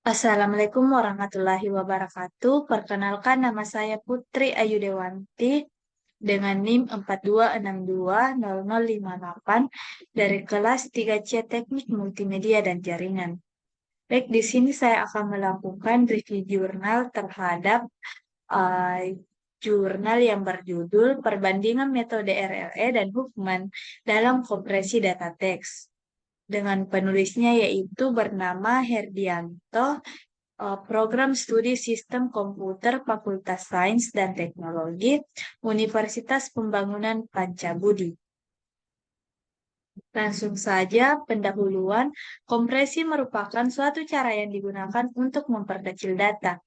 Assalamualaikum warahmatullahi wabarakatuh. Perkenalkan nama saya Putri Ayu Dewanti dengan NIM 42620058 dari kelas 3C Teknik Multimedia dan Jaringan. Baik, di sini saya akan melakukan review jurnal terhadap eh, jurnal yang berjudul Perbandingan Metode RLE dan Huffman dalam Kompresi Data Teks dengan penulisnya yaitu bernama Herdianto, Program Studi Sistem Komputer Fakultas Sains dan Teknologi Universitas Pembangunan Pancabudi. Langsung saja, pendahuluan, kompresi merupakan suatu cara yang digunakan untuk memperkecil data.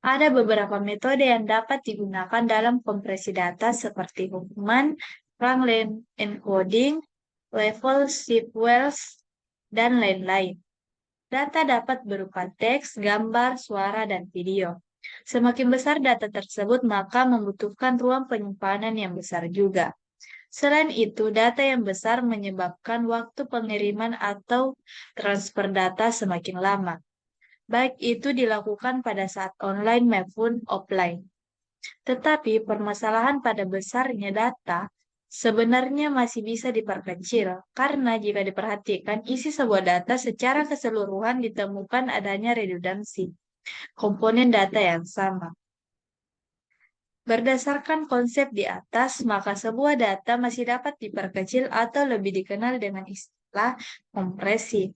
Ada beberapa metode yang dapat digunakan dalam kompresi data seperti Huffman, Ranglin, encoding, level Shipwells, dan lain-lain. Data dapat berupa teks, gambar, suara, dan video. Semakin besar data tersebut, maka membutuhkan ruang penyimpanan yang besar juga. Selain itu, data yang besar menyebabkan waktu pengiriman atau transfer data semakin lama, baik itu dilakukan pada saat online maupun offline. Tetapi permasalahan pada besarnya data sebenarnya masih bisa diperkecil, karena jika diperhatikan isi sebuah data secara keseluruhan ditemukan adanya redundansi komponen data yang sama. Berdasarkan konsep di atas, maka sebuah data masih dapat diperkecil atau lebih dikenal dengan istilah kompresi.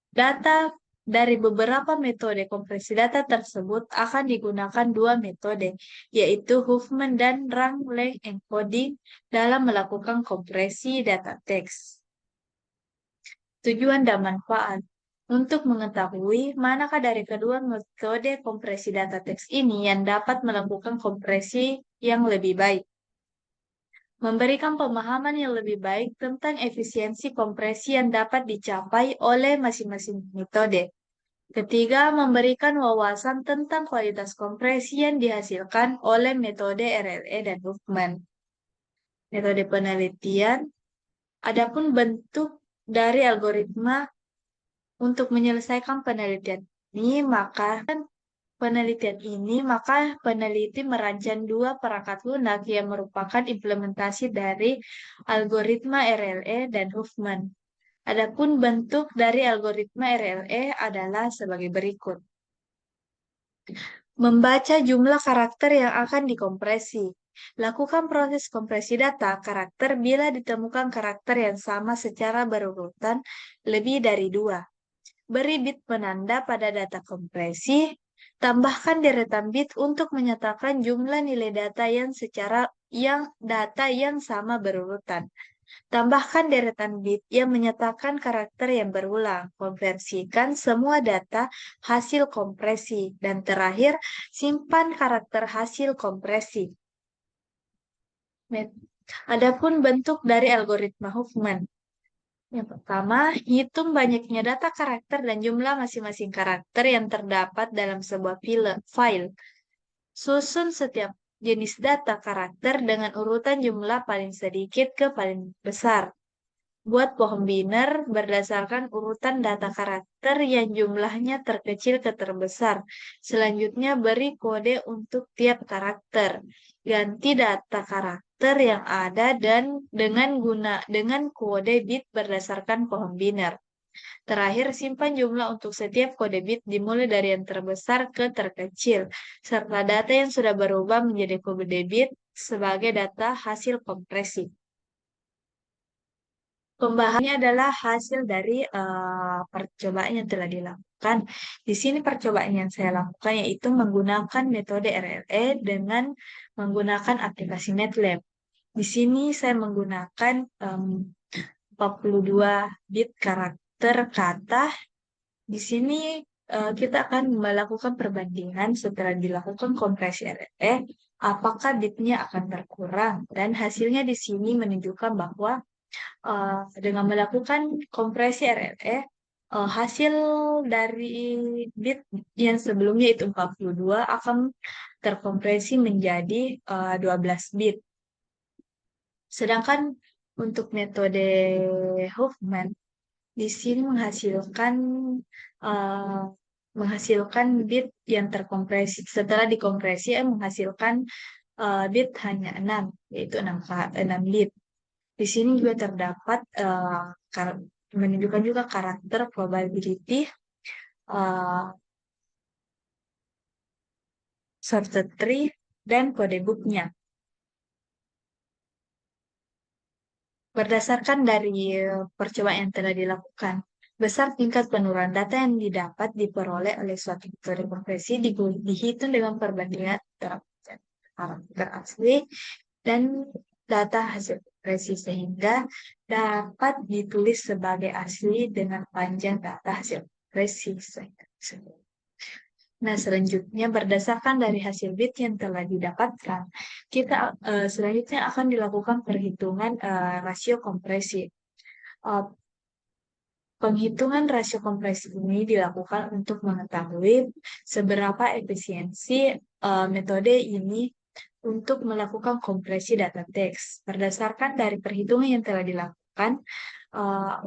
Data dari beberapa metode kompresi data tersebut akan digunakan dua metode, yaitu Huffman dan Rangley encoding dalam melakukan kompresi data teks. Tujuan dan manfaat. Untuk mengetahui manakah dari kedua metode kompresi data teks ini yang dapat melakukan kompresi yang lebih baik. Memberikan pemahaman yang lebih baik tentang efisiensi kompresi yang dapat dicapai oleh masing-masing metode. Ketiga, memberikan wawasan tentang kualitas kompresi yang dihasilkan oleh metode RLE dan Huffman. Metode penelitian, adapun bentuk dari algoritma untuk menyelesaikan maka peneliti merancang dua perangkat lunak yang merupakan implementasi dari algoritma RLE dan Huffman. Adapun bentuk dari algoritma RLE adalah sebagai berikut. Membaca jumlah karakter yang akan dikompresi. Lakukan proses kompresi data karakter bila ditemukan karakter yang sama secara berurutan lebih dari dua. Beri bit penanda pada data kompresi. Tambahkan deretan bit untuk menyatakan jumlah nilai data yang sama berurutan. Tambahkan deretan bit yang menyatakan karakter yang berulang. Konversikan semua data hasil kompresi. Dan terakhir, simpan karakter hasil kompresi. Adapun bentuk dari algoritma Huffman. Yang pertama, hitung banyaknya data karakter dan jumlah masing-masing karakter yang terdapat dalam sebuah file. Susun setiap jenis data karakter dengan urutan jumlah paling sedikit ke paling besar. Buat pohon biner berdasarkan urutan data karakter yang jumlahnya terkecil ke terbesar. Selanjutnya beri kode untuk tiap karakter. Ganti data karakter yang ada dan dengan kode bit berdasarkan pohon biner. Terakhir, simpan jumlah untuk setiap kode bit dimulai dari yang terbesar ke terkecil, serta data yang sudah berubah menjadi kode bit sebagai data hasil kompresi. Pembahasannya adalah hasil dari percobaan yang telah dilakukan. Di sini percobaan yang saya lakukan yaitu menggunakan metode RLE dengan menggunakan aplikasi MATLAB. Di sini saya menggunakan 42 bit karakter kata. Di sini kita akan melakukan perbandingan setelah dilakukan kompresi RLE, apakah bitnya akan berkurang. Dan hasilnya di sini menunjukkan bahwa dengan melakukan kompresi RLE, hasil dari bit yang sebelumnya itu 42 akan terkompresi menjadi 12 bit. Sedangkan untuk metode Huffman, di sini menghasilkan uh, menghasilkan bit yang terkompresi. Setelah dikompresi, menghasilkan bit hanya 6, yaitu 6 bit. Di sini juga terdapat menunjukkan juga karakter probability, uh, sorted tree, dan kode booknya. Berdasarkan dari percobaan yang telah dilakukan, besar tingkat penurunan data yang didapat diperoleh oleh suatu metode kompresi dihitung dengan perbandingan antara karakter asli dan data hasil kompresi sehingga dapat ditulis sebagai asli dengan panjang data hasil kompresi. Nah, selanjutnya berdasarkan dari hasil bit yang telah didapatkan, kita selanjutnya akan dilakukan perhitungan rasio kompresi. Uh, Penghitungan rasio kompresi ini dilakukan untuk mengetahui seberapa efisiensi metode ini untuk melakukan kompresi data teks. Berdasarkan dari perhitungan yang telah dilakukan,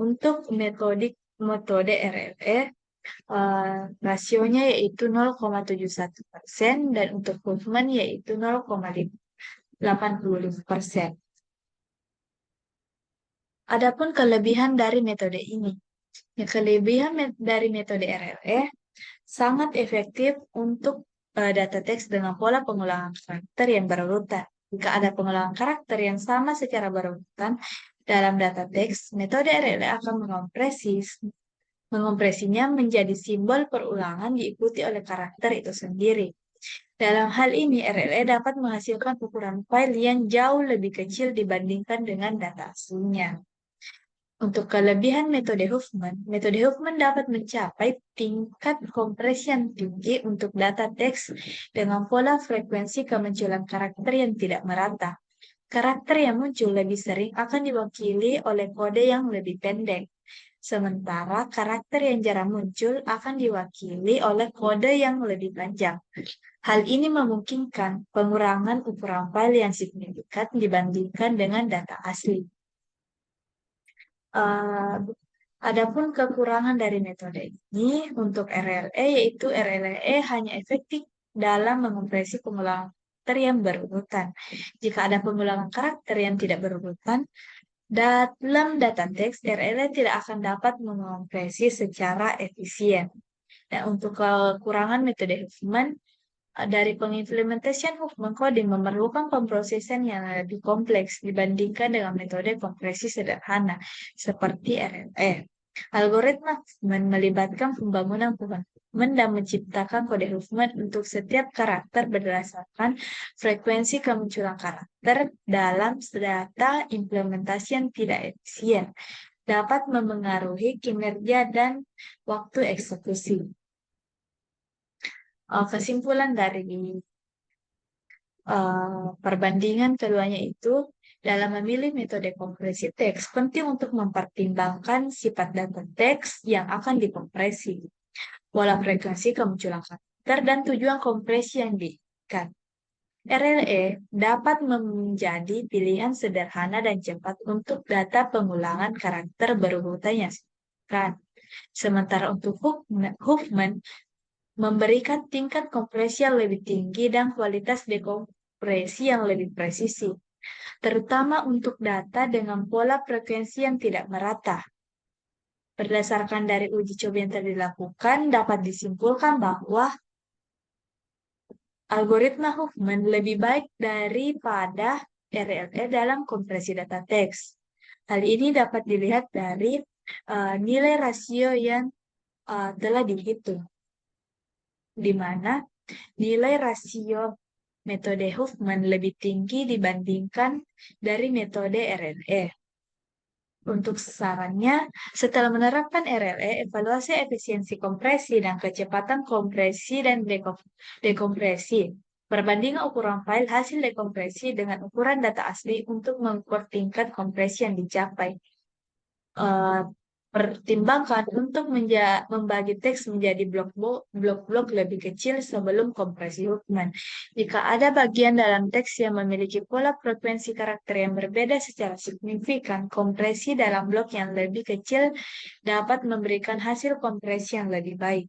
untuk metode RLE, rasionya yaitu 0,71% dan untuk Huffman yaitu 0,85%. Adapun kelebihan dari metode ini. Kelebihan dari metode RLE sangat efektif untuk data teks dengan pola pengulangan karakter yang berurutan. Jika ada pengulangan karakter yang sama secara berurutan dalam data teks, metode RLE akan mengompresinya menjadi simbol perulangan diikuti oleh karakter itu sendiri. Dalam hal ini, RLE dapat menghasilkan ukuran file yang jauh lebih kecil dibandingkan dengan data aslinya. Untuk kelebihan metode Huffman dapat mencapai tingkat kompresi yang tinggi untuk data teks dengan pola frekuensi kemunculan karakter yang tidak merata. Karakter yang muncul lebih sering akan diwakili oleh kode yang lebih pendek, sementara karakter yang jarang muncul akan diwakili oleh kode yang lebih panjang. Hal ini memungkinkan pengurangan ukuran file yang signifikan dibandingkan dengan data asli. Adapun kekurangan dari metode ini untuk RLE yaitu RLE hanya efektif dalam mengompresi pengulangan karakter yang berurutan. Jika ada pengulangan karakter yang tidak berurutan, dalam data teks, RLE tidak akan dapat menkompresi secara efisien. Dan untuk kekurangan metode Huffman, dari pengimplementasian Huffman coding memerlukan pemrosesan yang lebih kompleks dibandingkan dengan metode kompresi sederhana seperti RLE. Algoritma Huffman melibatkan pembangunan Huffman dan menciptakan kode Huffman untuk setiap karakter berdasarkan frekuensi kemunculan karakter dalam data implementasi yang tidak efisien, dapat memengaruhi kinerja dan waktu eksekusi. Kesimpulan dari perbandingan keduanya itu, dalam memilih metode kompresi teks, penting untuk mempertimbangkan sifat data teks yang akan dikompresi, pola frekuensi kemunculan karakter, dan tujuan kompresi yang diinginkan. RLE dapat menjadi pilihan sederhana dan cepat untuk data pengulangan karakter berurutan yang signifikan. Sementara untuk Huffman memberikan tingkat kompresi yang lebih tinggi dan kualitas dekompresi yang lebih presisi, terutama untuk data dengan pola frekuensi yang tidak merata. Berdasarkan dari uji coba yang telah dilakukan, dapat disimpulkan bahwa algoritma Huffman lebih baik daripada RLE dalam kompresi data teks. Hal ini dapat dilihat dari nilai rasio yang telah dihitung, di mana nilai rasio metode Huffman lebih tinggi dibandingkan dari metode RLE. Untuk sarannya, setelah menerapkan RLE, evaluasi efisiensi kompresi dan kecepatan kompresi dan dekompresi. Perbandingan ukuran file hasil dekompresi dengan ukuran data asli untuk mengukur tingkat kompresi yang dicapai. Pertimbangkan untuk membagi teks menjadi blok-blok lebih kecil sebelum kompresi Huffman. Jika ada bagian dalam teks yang memiliki pola frekuensi karakter yang berbeda secara signifikan, kompresi dalam blok yang lebih kecil dapat memberikan hasil kompresi yang lebih baik.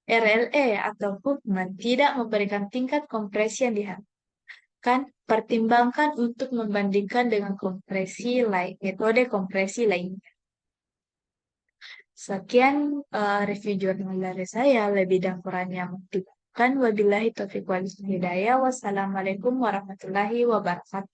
RLE atau Huffman tidak memberikan tingkat kompresi yang diharapkan, pertimbangkan untuk membandingkan dengan kompresi lain, metode kompresi lainnya. Sekian review jurnal dari saya, lebih dan kurangnya mohon. Wabillahi taufiq wal hidayah. Wassalamualaikum warahmatullahi wabarakatuh.